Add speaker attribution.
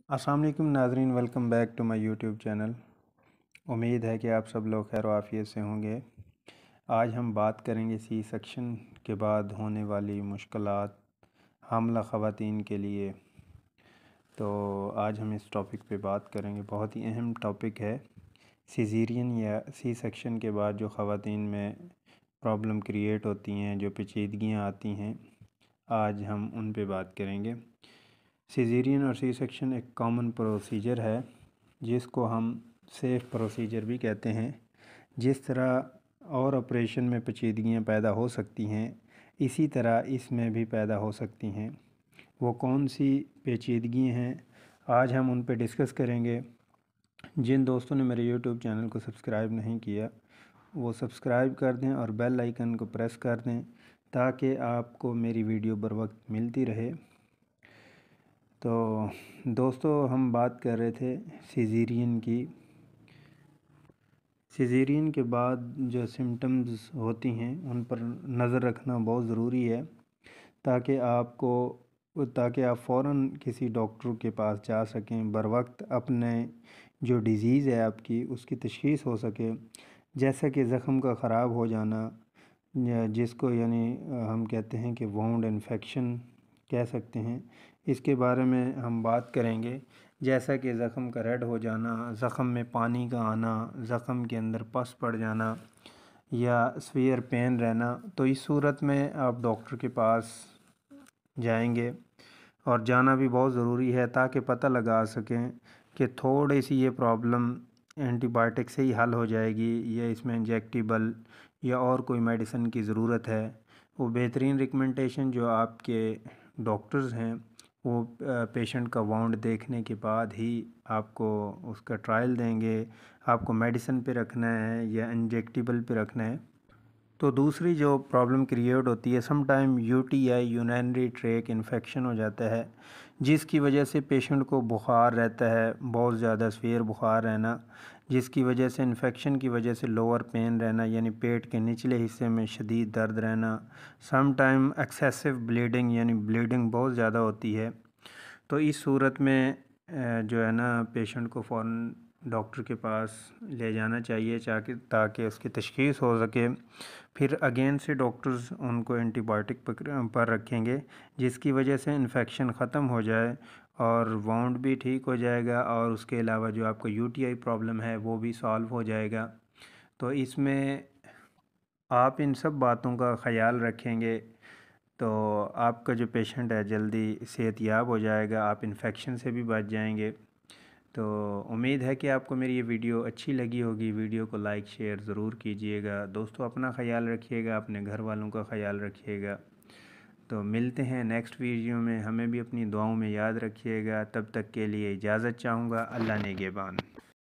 Speaker 1: السلام علیکم ناظرین، welcome back to my YouTube channel. امید ہے کہ آپ سب لوگ خیر و عافیت سے ہوں گے۔ آج ہم بات کریں گے سی سیکشن کے بعد ہونے والی مشکلات حاملہ خواتین کے لیے۔ تو آج ہم اس ٹاپک پہ بات کریں گے، بہت ہی اہم ٹاپک ہے۔ سیزیرین یا سی سیکشن کے بعد جو خواتین میں پرابلم کریٹ ہوتی ہیں، جو پیچیدگیاں آتی ہیں، آج ہم ان پہ بات کریں گے۔ سیزیرین اور سی سیکشن ایک کامن پروسیجر ہے جس کو ہم سیف پروسیجر بھی کہتے ہیں۔ جس طرح اور آپریشن میں پیچیدگیاں پیدا ہو سکتی ہیں، اسی طرح اس میں بھی پیدا ہو سکتی ہیں۔ وہ کون سی پیچیدگیاں ہیں، آج ہم ان پہ ڈسکس کریں گے۔ جن دوستوں نے میرے یوٹیوب چینل کو سبسکرائب نہیں کیا وہ سبسکرائب کر دیں اور بیل آئیکن کو پریس کر دیں تاکہ آپ کو میری ویڈیو بر وقت ملتی رہے۔ تو دوستو، ہم بات کر رہے تھے سیزیرین کی۔ سیزیرین کے بعد جو سمٹمز ہوتی ہیں ان پر نظر رکھنا بہت ضروری ہے تاکہ آپ فوراً کسی ڈاکٹر کے پاس جا سکیں، بر وقت اپنے جو ڈیزیز ہے آپ کی اس کی تشخیص ہو سکے، جیسا کہ زخم کا خراب ہو جانا، جس کو ہم کہتے ہیں کہ وونڈ انفیکشن کہہ سکتے ہیں۔ اس کے بارے میں ہم بات کریں گے، جیسا کہ زخم کا ریڈ ہو جانا، زخم میں پانی کا آنا، زخم کے اندر پس پڑ جانا یا سویئر پین رہنا۔ تو اس صورت میں آپ ڈاکٹر کے پاس جائیں گے، اور جانا بھی بہت ضروری ہے تاکہ پتہ لگا سکیں کہ تھوڑی سی یہ پرابلم اینٹی بائیوٹک سے ہی حل ہو جائے گی یا اس میں انجیکٹیبل یا اور کوئی میڈیسن کی ضرورت ہے۔ وہ بہترین ریکمنڈیشن جو آپ کے ڈاکٹرز ہیں وہ پیشنٹ کا وانڈ دیکھنے کے بعد ہی آپ کو اس کا ٹرائل دیں گے، آپ کو میڈیسن پہ رکھنا ہے یا انجیکٹیبل پہ رکھنا ہے۔ تو دوسری جو پرابلم کریٹ ہوتی ہے، some time UTI urinary tract infection ہو جاتا ہے، جس کی وجہ سے پیشنٹ کو بخار رہتا ہے، بہت زیادہ سویئر بخار رہنا، جس کی وجہ سے انفیکشن کی وجہ سے لوور پین رہنا، یعنی پیٹ کے نچلے حصے میں شدید درد رہنا، سم ٹائم ایکسیسو بلیڈنگ یعنی بلیڈنگ بہت زیادہ ہوتی ہے۔ تو اس صورت میں جو ہے نا پیشنٹ کو فوراً ڈاکٹر کے پاس لے جانا چاہیے تاکہ اس کی تشخیص ہو سکے۔ پھر اگین سے ڈاکٹرز ان کو اینٹی بائیوٹک پر رکھیں گے، جس کی وجہ سے انفیکشن ختم ہو جائے اور وانڈ بھی ٹھیک ہو جائے گا، اور اس کے علاوہ جو آپ کو UTI پرابلم ہے وہ بھی سالو ہو جائے گا۔ تو اس میں آپ ان سب باتوں کا خیال رکھیں گے تو آپ کا جو پیشنٹ ہے جلدی صحت یاب ہو جائے گا، آپ انفیکشن سے بھی بچ جائیں گے۔ تو امید ہے کہ آپ کو میری یہ ویڈیو اچھی لگی ہوگی۔ ویڈیو کو لائک شیئر ضرور کیجئے گا۔ دوستو، اپنا خیال رکھیے گا، اپنے گھر والوں کا خیال رکھیے گا۔ تو ملتے ہیں نیکسٹ ویڈیو میں، ہمیں بھی اپنی دعاؤں میں یاد رکھیے گا۔ تب تک کے لیے اجازت چاہوں گا۔ اللہ نگہبان۔